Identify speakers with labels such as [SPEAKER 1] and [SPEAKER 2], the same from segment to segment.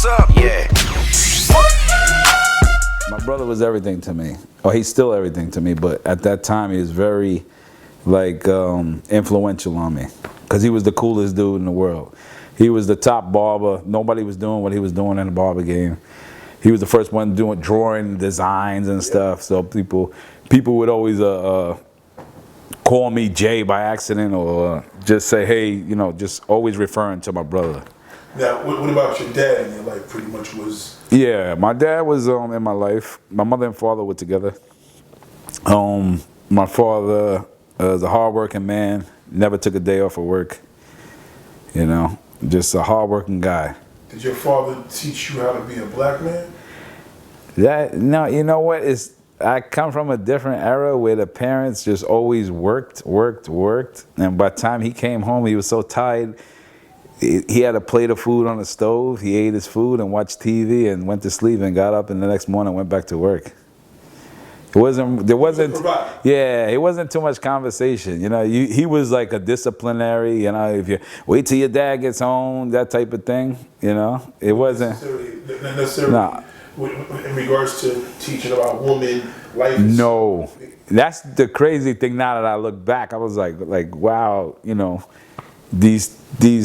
[SPEAKER 1] what's up? Yeah.
[SPEAKER 2] My brother was everything to me. Or he's still everything to me, but at that time he was very influential on me. Because he was the coolest dude in the world. He was the top barber. Nobody was doing what he was doing in the barber game. He was the first one doing drawing designs and stuff. So people would always call me Jay by accident, or just say, hey, you know, just always referring to my brother.
[SPEAKER 3] Now, what about your dad in your life? Pretty much was.
[SPEAKER 2] Yeah, my dad was in my life. My mother and father were together. My father was a hardworking man. Never took a day off of work. You know, just a hardworking guy.
[SPEAKER 3] Did your father teach you how to be a black man?
[SPEAKER 2] No, you know what? I come from a different era where the parents just always worked. And by the time he came home, he was so tired. He had a plate of food on the stove. He ate his food and watched TV and went to sleep and got up, and the next morning went back to work. It wasn't too much conversation. You know, he was like a disciplinary, you know, if you wait till your dad gets home, that type of thing, you know. It wasn't
[SPEAKER 3] necessarily
[SPEAKER 2] nah.
[SPEAKER 3] In regards to teaching about women, life.
[SPEAKER 2] No. That's the crazy thing now that I look back. I was like wow, you know, these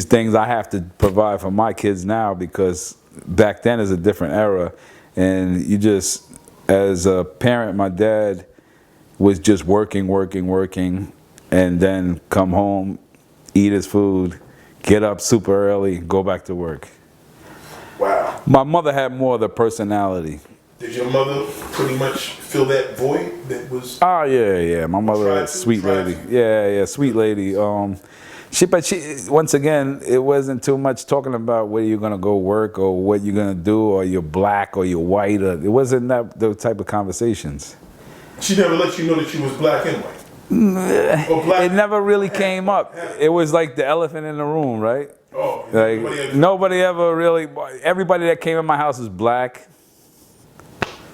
[SPEAKER 2] things I have to provide for my kids now, because back then is a different era, and you just, as a parent, my dad was just working, and then come home, eat his food, get up super early, go back to work.
[SPEAKER 3] Wow.
[SPEAKER 2] My mother had more of the personality.
[SPEAKER 3] Did your mother pretty much fill that void that was?
[SPEAKER 2] Oh yeah. My mother was a sweet lady. Yeah, sweet lady. But once again, it wasn't too much talking about where you're gonna go work or what you're gonna do, or you're black or you're white. Or, it wasn't those type of conversations.
[SPEAKER 3] She never let you know that you was black and white. Or black.
[SPEAKER 2] It never really came up. It was like the elephant in the room, right?
[SPEAKER 3] Oh,
[SPEAKER 2] like nobody ever really. Everybody that came in my house was black.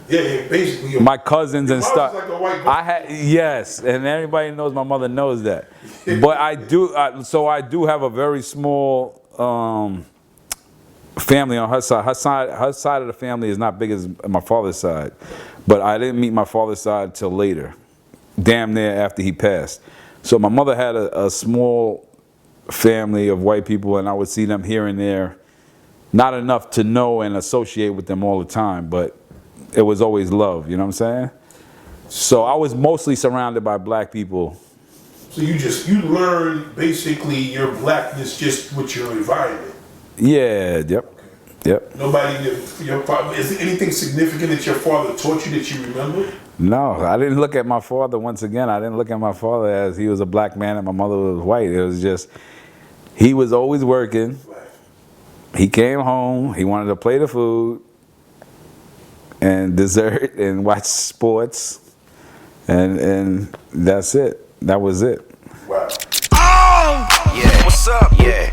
[SPEAKER 3] Yeah, basically.
[SPEAKER 2] My cousins and stuff.
[SPEAKER 3] Like a white
[SPEAKER 2] yes, and everybody knows my mother knows that. But I do, so I do have a very small family on her side. Her side of the family is not big as my father's side, but I didn't meet my father's side till later, damn near after he passed. So my mother had a small family of white people, and I would see them here and there. Not enough to know and associate with them all the time, but it was always love, you know what I'm saying? So I was mostly surrounded by black people.
[SPEAKER 3] So you learned basically your blackness just with your environment.
[SPEAKER 2] Yeah, yep.
[SPEAKER 3] Nobody, your father, is there anything significant that your father taught you that you remember?
[SPEAKER 2] No, I didn't look at my father, once again, I didn't look at my father as he was a black man and my mother was white. It was just, he was always working. He came home, he wanted to play the food and dessert and watch sports, and that's it. That was it.
[SPEAKER 3] Wow.
[SPEAKER 1] Oh! Yeah, what's up? Yeah.